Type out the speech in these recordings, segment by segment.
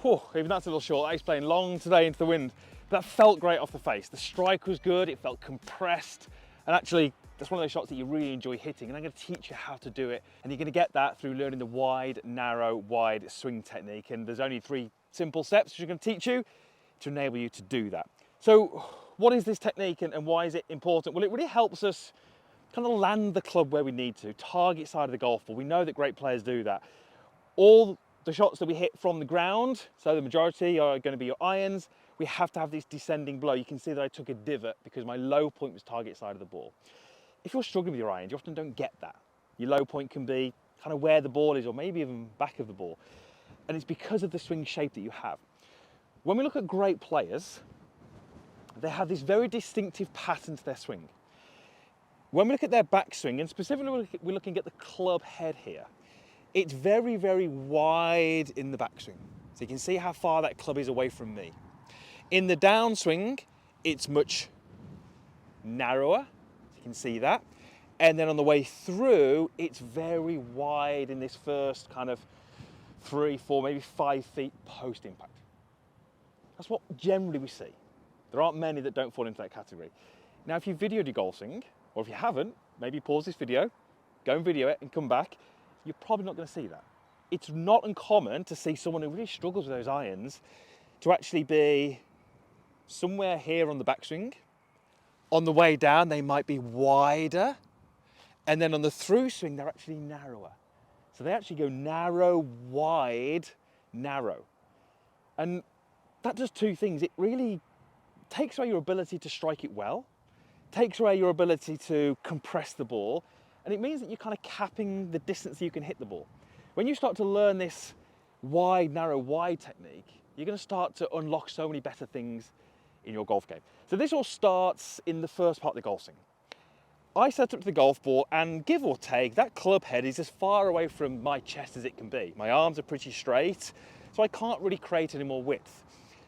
whew, even that's a little short. I was playing long today into the wind. But that felt great off the face. The strike was good, it felt compressed. And actually, that's one of those shots that you really enjoy hitting. And I'm going to teach you how to do it. And you're going to get that through learning the wide, narrow, wide swing technique. And there's only 3 simple steps which I'm going to teach you to enable you to do that. So what is this technique and why is it important? Well, it really helps us kind of land the club where we need to, target side of the golf ball. We know that great players do that. All the shots that we hit from the ground, so the majority are going to be your irons, we have to have this descending blow. You can see that I took a divot because my low point was target side of the ball. If you're struggling with your irons, you often don't get that. Your low point can be kind of where the ball is or maybe even back of the ball. And it's because of the swing shape that you have. When we look at great players, they have this very distinctive pattern to their swing. When we look at their backswing, and specifically we're looking at the club head here, it's very, very wide in the backswing. So you can see how far that club is away from me. In the downswing, it's much narrower, you can see that. And then on the way through, it's very wide in this first kind of 3, 4, maybe 5 feet post-impact. That's what generally we see. There aren't many that don't fall into that category. Now, if you videoed your golf swing, or if you haven't, maybe pause this video, go and video it and come back, you're probably not going to see that. It's not uncommon to see someone who really struggles with those irons to actually be somewhere here on the backswing. On the way down, they might be wider. And then on the through swing, they're actually narrower. So they actually go narrow, wide, narrow. And that does 2 things. It really takes away your ability to strike it well, takes away your ability to compress the ball, and it means that you're kind of capping the distance you can hit the ball. When you start to learn this wide, narrow, wide technique, you're going to start to unlock so many better things in your golf game. So this all starts in the first part of the golf swing. I set up to the golf ball and give or take, that club head is as far away from my chest as it can be. My arms are pretty straight, so I can't really create any more width.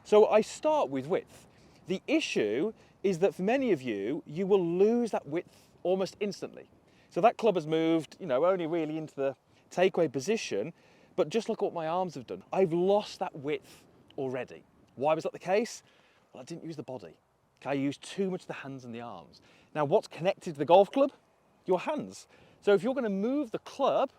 So I start with width. The issue is that for many of you, you will lose that width almost instantly. So that club has moved, only really into the takeaway position, but just look at what my arms have done. I've lost that width already. Why was that the case? Well, I didn't use the body. Okay, I used too much of the hands and the arms. Now, what's connected to the golf club? Your hands. So if you're going to move the club,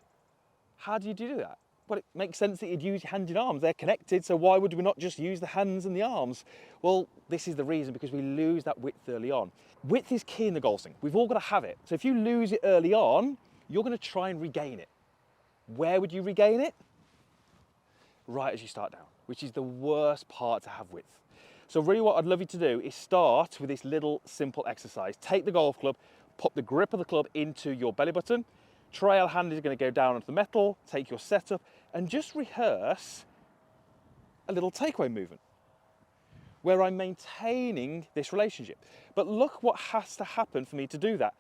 how do you do that? Well, it makes sense that you'd use your hands and arms. They're connected, so why would we not just use the hands and the arms? Well, this is the reason, because we lose that width early on. Width is key in the golf swing. We've all got to have it. So if you lose it early on, you're going to try and regain it. Where would you regain it? Right as you start down, which is the worst part to have width. So really what I'd love you to do is start with this little simple exercise. Take the golf club, pop the grip of the club into your belly button. Trail hand is going to go down onto the metal, take your setup, and just rehearse a little takeaway movement where I'm maintaining this relationship. But look what has to happen for me to do that.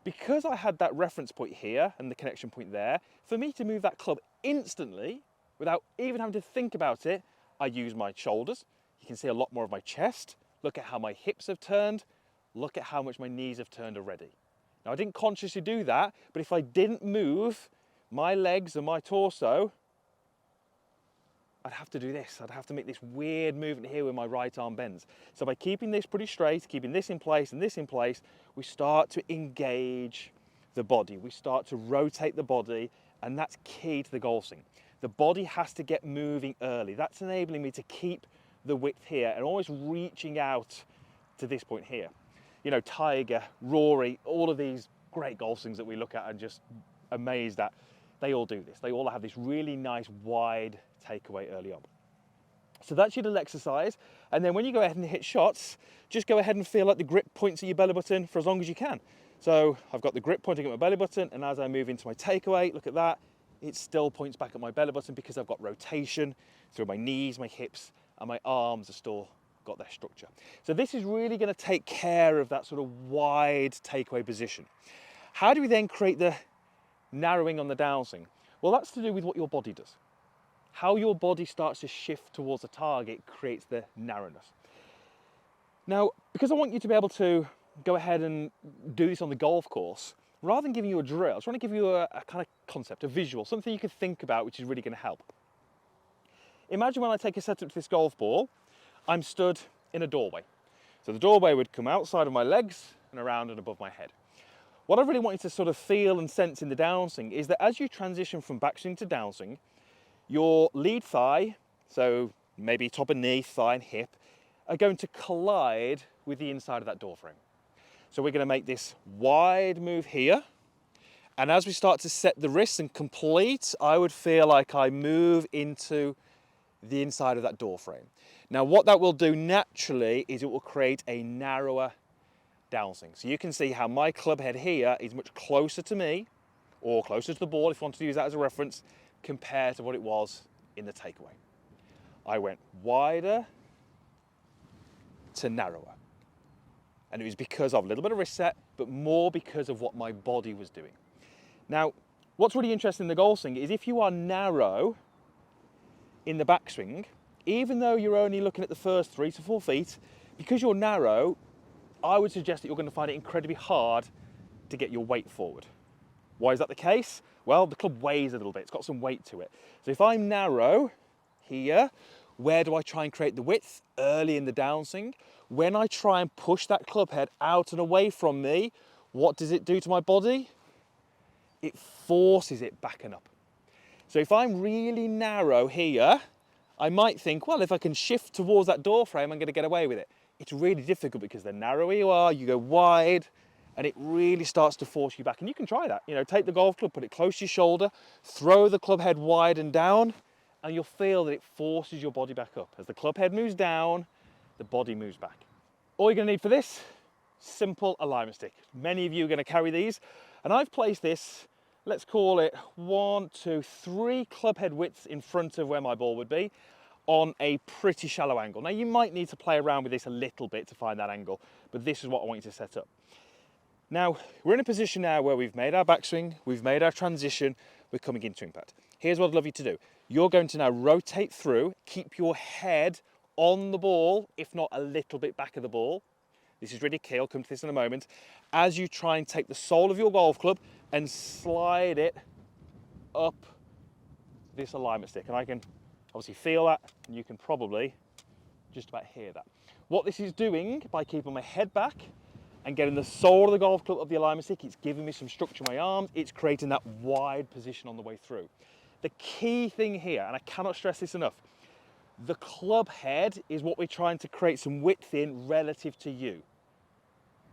Because I had that reference point here and the connection point there, for me to move that club instantly, without even having to think about it, I use my shoulders. You can see a lot more of my chest. Look at how my hips have turned. Look at how much my knees have turned already. Now, I didn't consciously do that, but if I didn't move my legs and my torso, I'd have to do this. I'd have to make this weird movement here where my right arm bends. So by keeping this pretty straight, keeping this in place and this in place, we start to engage the body. We start to rotate the body, and that's key to the golf swing. The body has to get moving early. That's enabling me to keep the width here and almost reaching out to this point here. Tiger, Rory, all of these great golf swings that we look at and just amazed at, they all do this. They all have this really nice wide takeaway early on. So that's your little exercise. And then when you go ahead and hit shots, just go ahead and feel like the grip points at your belly button for as long as you can. So I've got the grip pointing at my belly button, and as I move into my takeaway, look at that, it still points back at my belly button because I've got rotation through my knees, my hips, and my arms are still got their structure. So this is really going to take care of that sort of wide takeaway position. How do we then create the narrowing on the downswing? Well, that's to do with what your body does. How your body starts to shift towards the target creates the narrowness. Now, because I want you to be able to go ahead and do this on the golf course, rather than giving you a drill, I just want to give you a kind of concept, a visual, something you can think about which is really going to help. Imagine when I take a setup to this golf ball, I'm stood in a doorway. So the doorway would come outside of my legs and around and above my head. What I really want you to sort of feel and sense in the downswing is that as you transition from backswing to downswing, your lead thigh, so maybe top of knee, thigh and hip, are going to collide with the inside of that door frame. So we're going to make this wide move here. And as we start to set the wrists and complete, I would feel like I move into the inside of that door frame. Now what that will do naturally is it will create a narrower downswing. So you can see how my club head here is much closer to me, or closer to the ball if you want to use that as a reference, compared to what it was in the takeaway. I went wider to narrower. And it was because of a little bit of wrist set, but more because of what my body was doing. Now, what's really interesting in the golf swing is if you are narrow in the backswing, even though you're only looking at the first 3 to 4 feet, because you're narrow, I would suggest that you're going to find it incredibly hard to get your weight forward. Why is that the case? Well, the club weighs a little bit, it's got some weight to it. So if I'm narrow here, where do I try and create the width? Early in the downswing. When I try and push that club head out and away from me, what does it do to my body? It forces it back and up. So if I'm really narrow here, I might think, well, if I can shift towards that door frame, I'm going to get away with it. It's really difficult because the narrower you are, you go wide, and it really starts to force you back. And you can try that. You know, take the golf club, put it close to your shoulder, throw the club head wide and down, and you'll feel that it forces your body back up. As the club head moves down, the body moves back. All you're going to need for this, simple alignment stick. Many of you are going to carry these, and I've placed this, let's call it 1, 2, 3 club head widths in front of where my ball would be, on a pretty shallow angle. Now you might need to play around with this a little bit to find that angle, but this is what I want you to set up. Now, we're in a position now where we've made our backswing, we've made our transition, we're coming into impact. Here's what I'd love you to do. You're going to now rotate through, keep your head on the ball, if not a little bit back of the ball. This is really key, I'll come to this in a moment. As you try and take the sole of your golf club and slide it up this alignment stick. And I can obviously feel that, and you can probably just about hear that. What this is doing, by keeping my head back and getting the sole of the golf club of the alignment stick, it's giving me some structure in my arms, it's creating that wide position on the way through. The key thing here, and I cannot stress this enough, the club head is what we're trying to create some width in relative to you.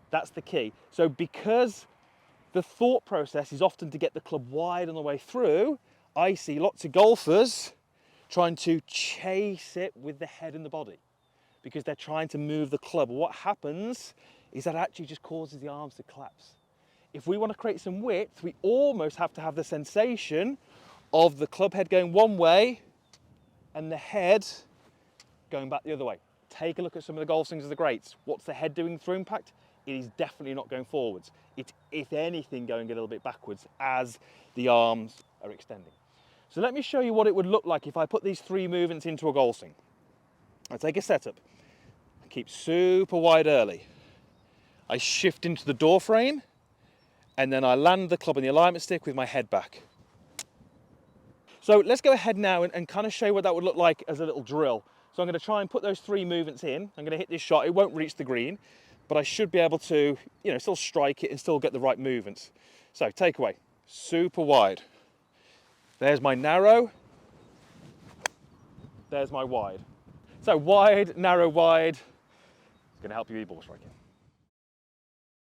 That's the key. So because the thought process is often to get the club wide on the way through, I see lots of golfers trying to chase it with the head and the body because they're trying to move the club. What happens is that actually just causes the arms to collapse. If we want to create some width, we almost have to have the sensation of the club head going one way and the head going back the other way. Take a look at some of the golf swings of the greats. What's the head doing through impact? It is definitely not going forwards. It's, if anything, going a little bit backwards as the arms are extending. So let me show you what it would look like if I put these 3 movements into a golf swing. I take a setup, I keep super wide early. I shift into the door frame, and then I land the club on the alignment stick with my head back. So let's go ahead now and kind of show you what that would look like as a little drill. So I'm going to try and put those 3 movements in. I'm going to hit this shot. It won't reach the green, but I should be able to, still strike it and still get the right movements. So takeaway, super wide. There's my narrow. There's my wide. So wide, narrow, wide. It's going to help you e-ball striking.